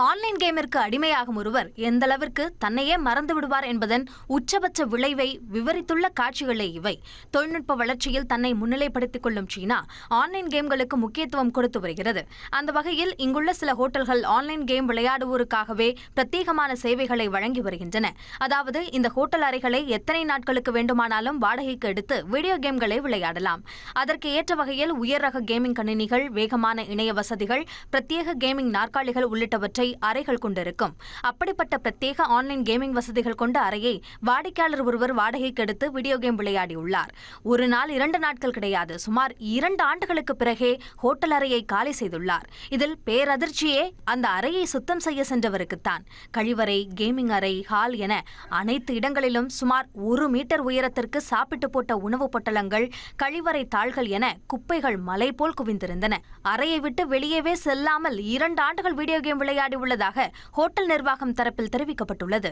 Online கேமிற்கு அடிமையாகும் ஒருவர் எந்தளவிற்கு தன்னையே மறந்து விடுவார் என்பதன் உச்சபட்ச விளைவை விவரித்துள்ள காட்சிகளே இவை. தொழில்நுட்ப வளர்ச்சியில் தன்னை முன்னிலைப்படுத்திக் கொள்ளும் சீனா ஆன்லைன் கேம்களுக்கு முக்கியத்துவம் கொடுத்து வருகிறது. அந்த வகையில் இங்குள்ள சில ஹோட்டல்கள் ஆன்லைன் கேம் விளையாடுவோருக்காகவே பிரத்யேகமான சேவைகளை வழங்கி வருகின்றன. அதாவது இந்த ஹோட்டல் அறைகளை எத்தனை நாட்களுக்கு வேண்டுமானாலும் வாடகைக்கு எடுத்து வீடியோ கேம்களை விளையாடலாம். அதற்கு ஏற்ற வகையில் உயர் ரக கேமிங் கணினிகள், வேகமான இணைய வசதிகள், பிரத்யேக கேமிங் நாற்காலிகள் உள்ளிட்டவற்றை அறைகள் கொண்டிருக்கும். அப்படிப்பட்ட பிரத்யேக ஆன்லைன் கேமிங் வசதிகள் கொண்ட அறையை வாடிக்கையாளர் ஒருவர் வாடகைக்கு எடுத்து வீடியோ கேம் விளையாடியுள்ளார். ஒரு நாள் 2 நாட்கள் கிடையாது, சுமார் 2 ஆண்டுகளுக்கு பிறகே ஹோட்டல் அறையை காலி செய்துள்ளார். இதில் பேரதிர்ச்சியே அந்த அறையை சுத்தம் செய்ய சென்றவருக்குத்தான். கழிவறை, கேமிங் அறை, ஹால் என அனைத்து இடங்களிலும் சுமார் 1 மீட்டர் உயரத்திற்கு சாப்பிட்டு போட்ட உணவுப் பொட்டலங்கள், கழிவறை தாள்கள் என குப்பைகள் மலை போல் குவிந்திருந்தன. அறையை விட்டு வெளியவே செல்லாமல் 2 ஆண்டுகள் வீடியோ கேம் விளையாடி உள்ளதாக ஹோட்டல் நிர்வாகம் தரப்பில் தெரிவிக்கப்பட்டுள்ளது.